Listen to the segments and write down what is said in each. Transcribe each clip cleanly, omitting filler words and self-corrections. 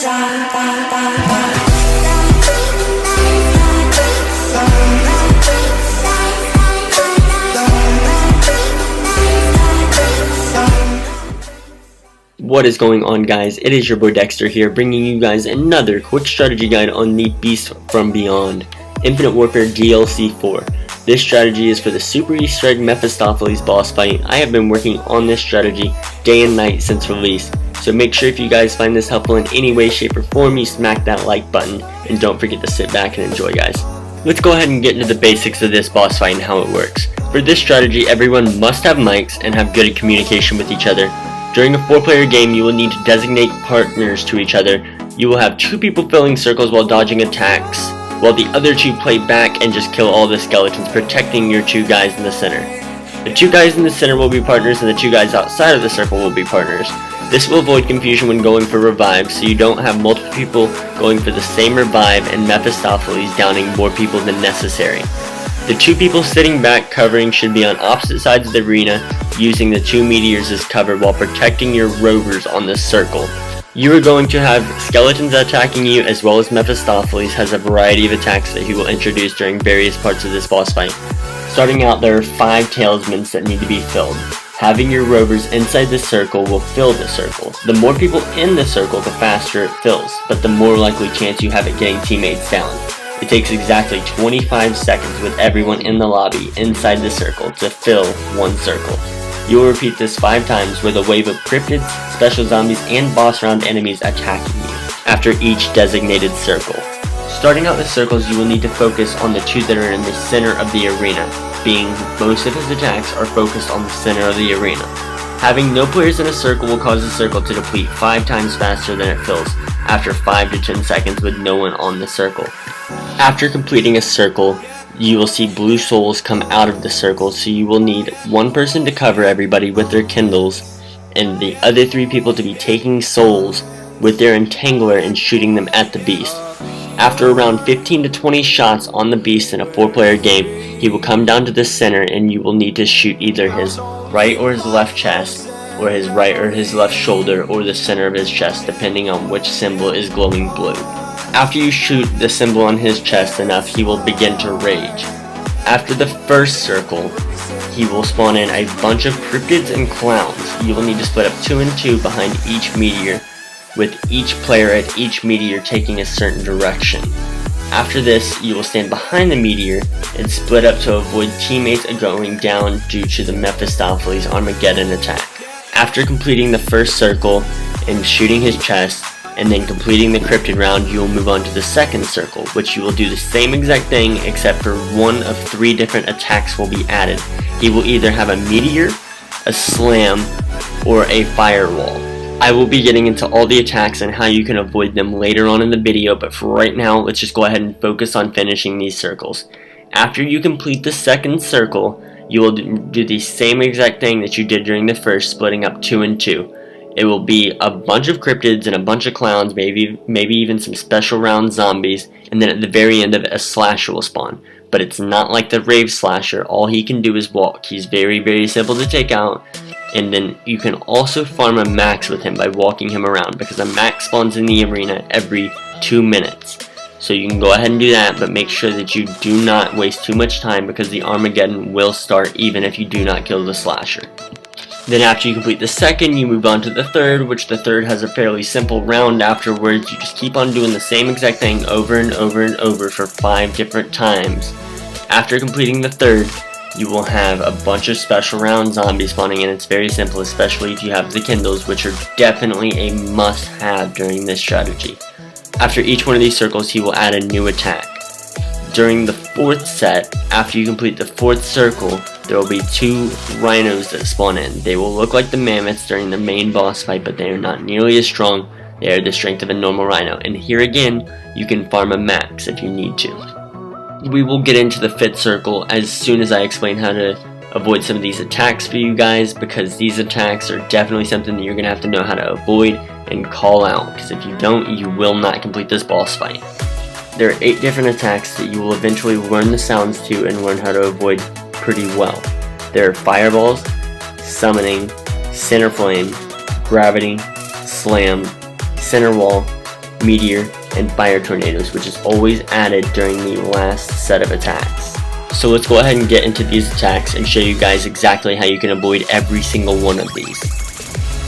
What is going on, guys? It is your boy Dexter here, bringing you guys another quick strategy guide on the Beast from Beyond Infinite Warfare DLC 4. This strategy is for the Super Easter Egg Mephistopheles boss fight. I have been working on this strategy day and night since release, so make sure if you guys find this helpful in any way, shape, or form, you smack that like button, and don't forget to sit back and enjoy, guys. Let's go ahead and get into the basics of this boss fight and how it works. For this strategy, everyone must have mics and have good communication with each other. During a 4-player game, you will need to designate partners to each other. You will have 2 people filling circles while dodging attacks, while the other 2 play back and just kill all the skeletons, protecting your 2 guys in the center. The 2 guys in the center will be partners, and the 2 guys outside of the circle will be partners. This will avoid confusion when going for revives, so you don't have multiple people going for the same revive and Mephistopheles downing more people than necessary. The 2 people sitting back covering should be on opposite sides of the arena, using the 2 meteors as cover while protecting your rovers on the circle. You are going to have skeletons attacking you, as well as Mephistopheles has a variety of attacks that he will introduce during various parts of this boss fight. Starting out, there are 5 talismans that need to be filled. Having your rovers inside the circle will fill the circle. The more people in the circle, the faster it fills, but the more likely chance you have at getting teammates down. It takes exactly 25 seconds with everyone in the lobby inside the circle to fill one circle. You will repeat this 5 times with a wave of cryptids, special zombies, and boss round enemies attacking you after each designated circle. Starting out the circles, you will need to focus on the 2 that are in the center of the arena, being most of his attacks are focused on the center of the arena. Having no players in a circle will cause the circle to deplete 5 times faster than it fills, after 5 to 10 seconds with no one on the circle. After completing a circle, you will see blue souls come out of the circle, so you will need 1 person to cover everybody with their kindles, and the other 3 people to be taking souls with their entangler and shooting them at the beast. After around 15 to 20 shots on the beast in a 4-player game, he will come down to the center, and you will need to shoot either his right or his left chest, or his right or his left shoulder, or the center of his chest, depending on which symbol is glowing blue. After you shoot the symbol on his chest enough, he will begin to rage. After the first circle, he will spawn in a bunch of cryptids and clowns. You will need to split up 2 and 2 behind each meteor, with each player at each meteor taking a certain direction. After this, you will stand behind the meteor and split up to avoid teammates going down due to the Mephistopheles Armageddon attack. After completing the first circle and shooting his chest, and then completing the cryptid round, you will move on to the second circle, which you will do the same exact thing, except for 1 of 3 different attacks will be added. He will either have a meteor, a slam, or a firewall. I will be getting into all the attacks and how you can avoid them later on in the video, but for right now, let's just go ahead and focus on finishing these circles. After you complete the second circle, you will do the same exact thing that you did during the first, splitting up 2 and 2. It will be a bunch of cryptids and a bunch of clowns, maybe even some special round zombies, and then at the very end of it, a slasher will spawn. But it's not like the rave slasher. All he can do is walk. He's very simple to take out, and then you can also farm a max with him by walking him around, because a max spawns in the arena every 2 minutes. So you can go ahead and do that, but make sure that you do not waste too much time, because the Armageddon will start even if you do not kill the slasher. Then after you complete the second, you move on to the third, which the third has a fairly simple round afterwards. You just keep on doing the same exact thing over and over and over for 5 different times. After completing the third, you will have a bunch of special round zombies spawning, and it's very simple, especially if you have the kindles, which are definitely a must-have during this strategy. After each one of these circles, he will add a new attack. During the 4th set, after you complete the 4th circle, there will be 2 rhinos that spawn in. They will look like the mammoths during the main boss fight, but they are not nearly as strong. They are the strength of a normal rhino, and here again, you can farm a max if you need to. We will get into the 5th circle as soon as I explain how to avoid some of these attacks for you guys, because these attacks are definitely something that you're going to have to know how to avoid and call out, because if you don't, you will not complete this boss fight. There are 8 different attacks that you will eventually learn the sounds to and learn how to avoid pretty well. There are fireballs, summoning, center flame, gravity, slam, center wall, meteor, and fire tornadoes, which is always added during the last set of attacks. So let's go ahead and get into these attacks and show you guys exactly how you can avoid every single one of these.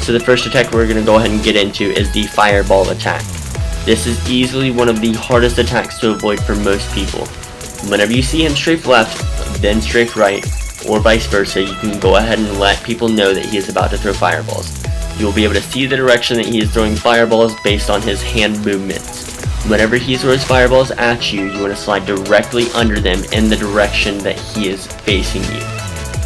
So the first attack we're going to go ahead and get into is the fireball attack. This is easily one of the hardest attacks to avoid for most people. Whenever you see him strafe left, then strafe right, or vice versa, you can go ahead and let people know that he is about to throw fireballs. You will be able to see the direction that he is throwing fireballs based on his hand movements. Whenever he throws fireballs at you, you want to slide directly under them in the direction that he is facing you.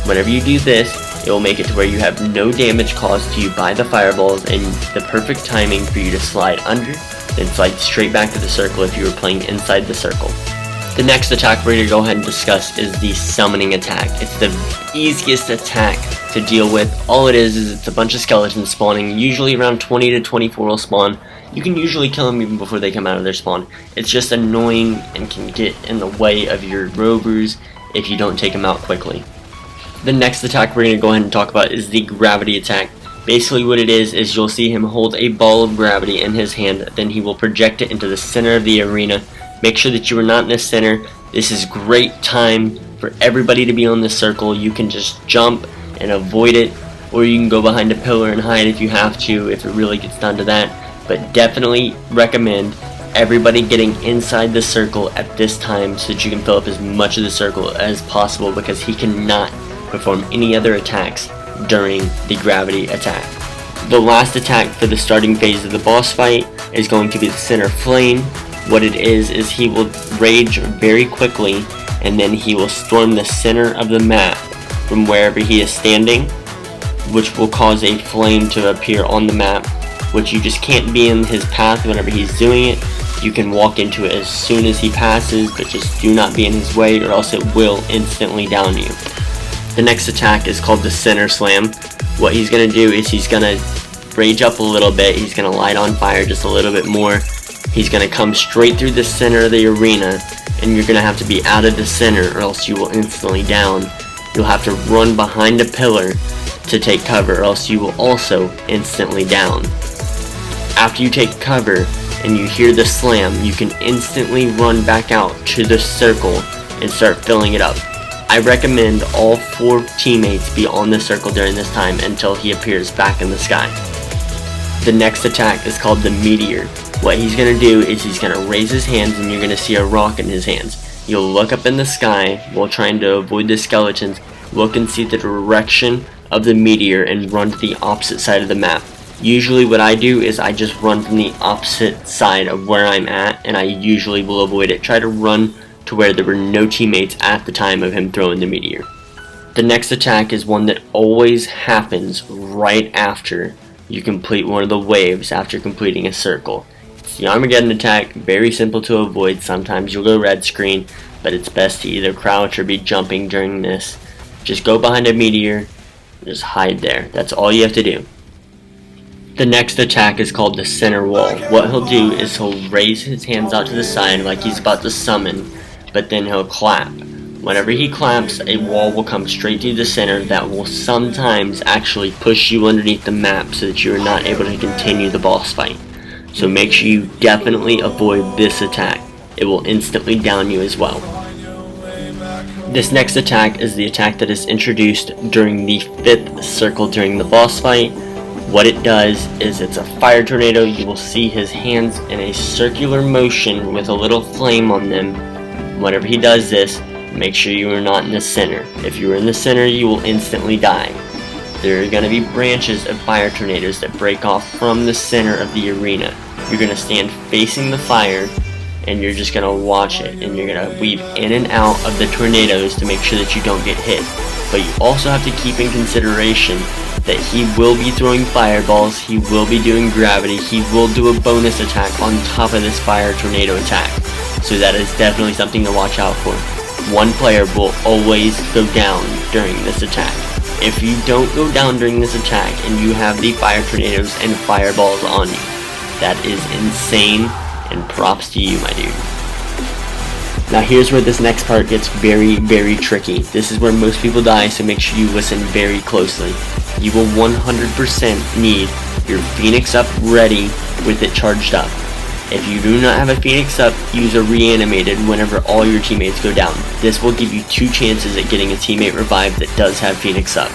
Whenever you do this, it will make it to where you have no damage caused to you by the fireballs and the perfect timing for you to slide under, then slide straight back to the circle if you were playing inside the circle. The next attack we're going to go ahead and discuss is the summoning attack. It's the easiest attack to deal with. All it is it's a bunch of skeletons spawning, usually around 20 to 24 will spawn. You can usually kill them even before they come out of their spawn. It's just annoying and can get in the way of your rovers if you don't take them out quickly. The next attack we're going to go ahead and talk about is the gravity attack. Basically what it is you'll see him hold a ball of gravity in his hand, then he will project it into the center of the arena. Make sure that you are not in the center. This is great time for everybody to be on the circle. You can just jump and avoid it, or you can go behind a pillar and hide if you have to, if it really gets down to that. But definitely recommend everybody getting inside the circle at this time so that you can fill up as much of the circle as possible, because he cannot perform any other attacks during the gravity attack. The last attack for the starting phase of the boss fight is going to be the center flame. What it is he will rage very quickly, and then he will storm the center of the map from wherever he is standing, which will cause a flame to appear on the map, which you just can't be in his path whenever he's doing it. You can walk into it as soon as he passes, but just do not be in his way or else it will instantly down you. The next attack is called the center slam. What he's going to do is he's going to rage up a little bit, he's going to light on fire just a little bit more. He's going to come straight through the center of the arena, and you're going to have to be out of the center or else you will instantly down. You'll have to run behind a pillar to take cover or else you will also instantly down. After you take cover and you hear the slam, you can instantly run back out to the circle and start filling it up. I recommend all 4 teammates be on the circle during this time until he appears back in the sky. The next attack is called the meteor. What he's going to do is he's going to raise his hands and you're going to see a rock in his hands. You'll look up in the sky while trying to avoid the skeletons, look and see the direction of the meteor and run to the opposite side of the map. Usually what I do is I just run from the opposite side of where I'm at, and I usually will avoid it. Try to run to where there were no teammates at the time of him throwing the meteor. The next attack is one that always happens right after you complete one of the waves after completing a circle. It's the Armageddon attack, very simple to avoid. Sometimes you'll go red screen, but it's best to either crouch or be jumping during this. Just go behind a meteor, just hide there. That's all you have to do. The next attack is called the center wall. What he'll do is he'll raise his hands out to the side like he's about to summon, but then he'll clap. Whenever he claps, a wall will come straight through the center that will sometimes actually push you underneath the map so that you are not able to continue the boss fight. So make sure you definitely avoid this attack. It will instantly down you as well. This next attack is the attack that is introduced during the 5th circle during the boss fight. What it does is it's a fire tornado. You will see his hands in a circular motion with a little flame on them. Whenever he does this, make sure you are not in the center. If you are in the center, you will instantly die. There are going to be branches of fire tornadoes that break off from the center of the arena. You're going to stand facing the fire, and you're just going to watch it, and you're going to weave in and out of the tornadoes to make sure that you don't get hit. But you also have to keep in consideration that he will be throwing fireballs, he will be doing gravity, he will do a bonus attack on top of this fire tornado attack. So that is definitely something to watch out for. One player will always go down during this attack. If you don't go down during this attack and you have the fire tornadoes and fireballs on you, that is insane, and props to you, my dude. Now here's where this next part gets very, very tricky. This is where most people die, so make sure you listen very closely. You will 100% need your Phoenix up ready with it charged up. If you do not have a Phoenix up, use a reanimated whenever all your teammates go down. This will give you 2 chances at getting a teammate revived that does have Phoenix up.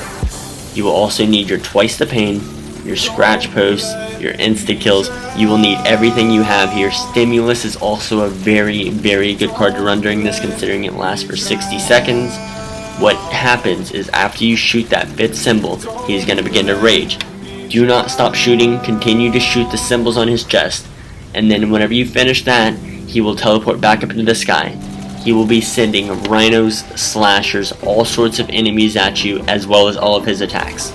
You will also need your twice the pain, your scratch posts, your insta kills. You will need everything you have here. Stimulus is also a very, very good card to run during this, considering it lasts for 60 seconds. What happens is after you shoot that 5th symbol, he's going to begin to rage. Do not stop shooting, continue to shoot the symbols on his chest, and then whenever you finish that, he will teleport back up into the sky. He will be sending rhinos, slashers, all sorts of enemies at you, as well as all of his attacks.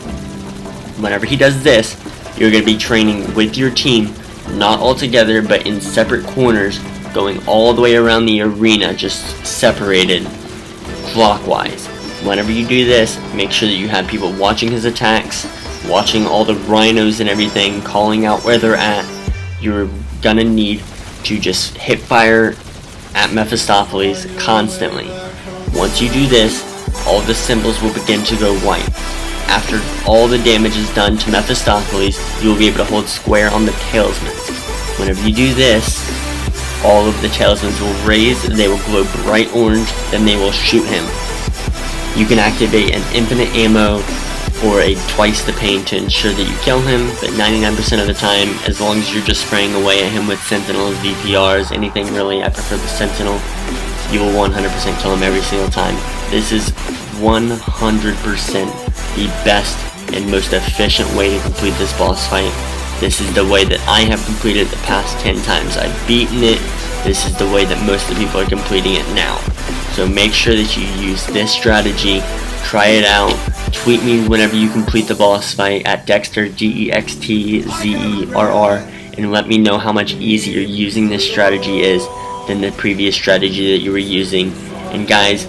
Whenever he does this, you're going to be training with your team, not all together, but in separate corners, going all the way around the arena, just separated clockwise. Whenever you do this, make sure that you have people watching his attacks, watching all the rhinos and everything, calling out where they're at. You're gonna need to just hip fire at Mephistopheles constantly. Once you do this, all the symbols will begin to go white. After all the damage is done to Mephistopheles, you will be able to hold square on the talismans. Whenever you do this, all of the talismans will raise, they will glow bright orange, then they will shoot him. You can activate an infinite ammo or a twice the pain to ensure that you kill him, but 99% of the time, as long as you're just spraying away at him with sentinels, VPRs, anything really, I prefer the sentinel, you will 100% kill him every single time. This is 100% the best and most efficient way to complete this boss fight. This is the way that I have completed it the past 10 times I've beaten it. This is the way that most of the people are completing it now. So make sure that you use this strategy, try it out, tweet me whenever you complete the boss fight at Dexter, DEXTZERR, and let me know how much easier using this strategy is than the previous strategy that you were using. And guys,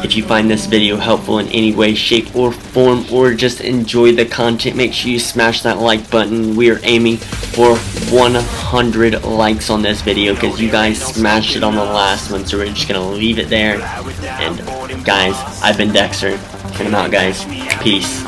if you find this video helpful in any way, shape, or form, or just enjoy the content, make sure you smash that like button. We are aiming for 100 likes on this video because you guys smashed it on the last one, so we're just going to leave it there. And guys, I've been Dexter, and I'm out, guys. Peace.